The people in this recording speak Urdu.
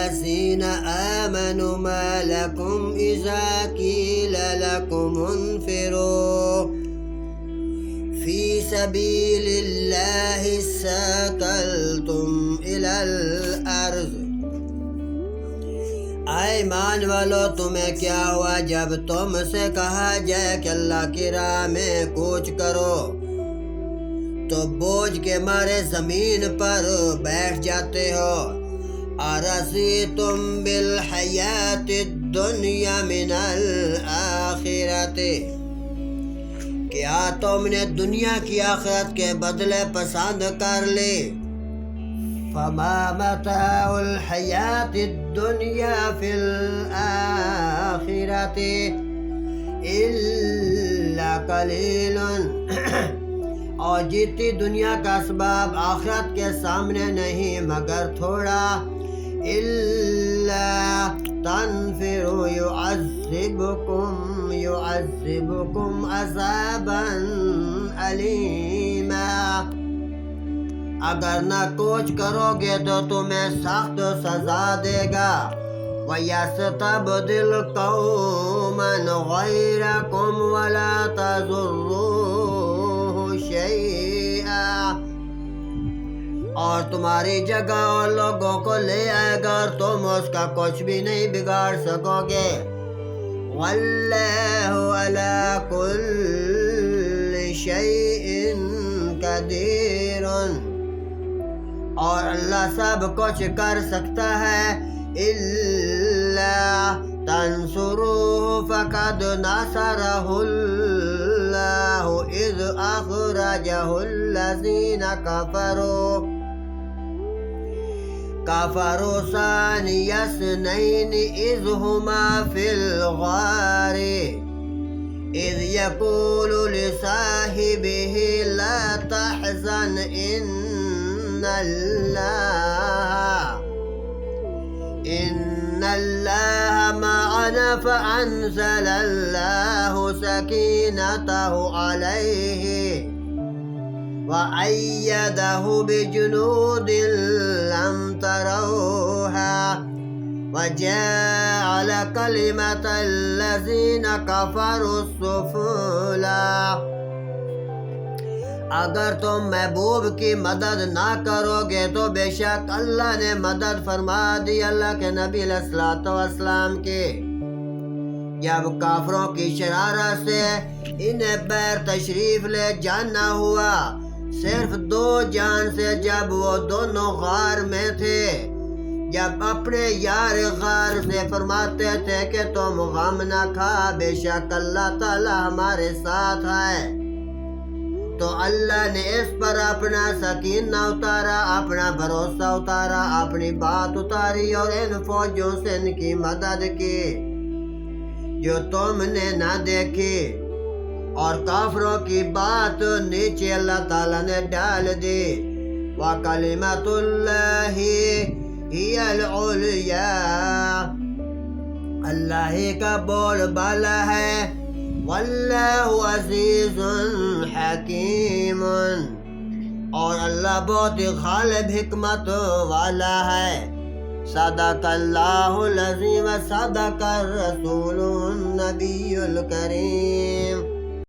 الذين آمنوا ما لكم إذا قيل لكم انفروا في سبيل الله اثاقلتم إلى الأرض۔ اے ایمان والو، تمہیں کیا ہوا جب تم سے کہا جائے کہ اللہ کی راہ میں کوچ کرو تو بوجھ کے مارے زمین پر بیٹھ جاتے ہو۔ أَرَضِيتُم بِالْحَيَاةِ الدُّنْيَا مِنَ الْآخِرَةِ، کیا تم نے دنیا کی آخرت کے بدلے پسند کر لی؟ فَمَا مَتَاعُ الْحَيَاةِ الدُّنْيَا فِي الْآخِرَةِ إِلَّا قَلِيلٌ، اور جیتی دنیا کا اسباب آخرت کے سامنے نہیں مگر تھوڑا۔ إِلَّا تَنْفِرُوا يُعَذِّبْكُمْ عَذَابًا أَلِيمًا، اگر نہ کوچ کرو گے تو تمہیں سخت سزا دے گا۔ وَيَسْتَبْدِلْ قَوْمًا غَيْرَكُمْ وَلَا تَضُرُّوهُ شَيْئًا، اور تمہاری جگہ اور لوگوں کو لے آئے گا اور تم اس کا کچھ بھی نہیں بگاڑ سکو گے۔ وَاللَّهُ عَلَى كُلِّ شَيْءٍ قَدِيرٌ، اور اللہ سب کچھ کر سکتا ہے۔ إِلَّا تَنْصُرُوهُ فَقَدْ نَصَرَهُ اللَّهُ إِذْ أَخْرَجَهُ الَّذِينَ كَفَرُوا ثَانِيَ اثْنَيْنِ إِذْ هُمَا فِي الْغَارِ إِذْ يَقُولُ لِصَاحِبِهِ لَا تَحْزَنْ إِنَّ اللَّهَ مَعَنَا فَأَنزَلَ اللَّهُ سَكِينَتَهُ عَلَيْهِ وَأَيَّدَهُ بِجُنُودٍ لَّمْ تَرَوْهَا وَجَعَلَ كَلِمَةَ الَّذِينَ كَفَرُوا السُّفْلَىٰ۔ اگر تم محبوب کی مدد نہ کرو گے تو بے شک اللہ نے مدد فرما دی اللہ کے نبی علیہ الصلوۃ والسلام کی، جب کافروں کی شرارت سے انہیں بیر تشریف لے جانا ہوا، صرف 2 جان سے، جب وہ دونوں غار میں تھے، جب اپنے یار غار سے فرماتے تھے کہ تم غم نہ کھا، بے شک اللہ تعالی ہمارے ساتھ ہے، تو اللہ نے اس پر اپنا سکینہ اتارا، اپنا بھروسہ اتارا، اپنی بات اتاری اور ان فوجوں سے ان کی مدد کی جو تم نے نہ دیکھی، اور کافروں کی بات نیچے اللہ تعالیٰ نے ڈال دی۔ وَكَلِمَةُ اللَّهِ هِيَ الْعُلْيَا، اللہ ہی کا بول بالا ہے۔ وَاللَّهُ عَزِيزٌ حَكِيمٌ، اور اللہ بہت ہی غالب حکمت والا ہے۔ صدق اللہ العظیم، صدق الرسول النبی الکریم۔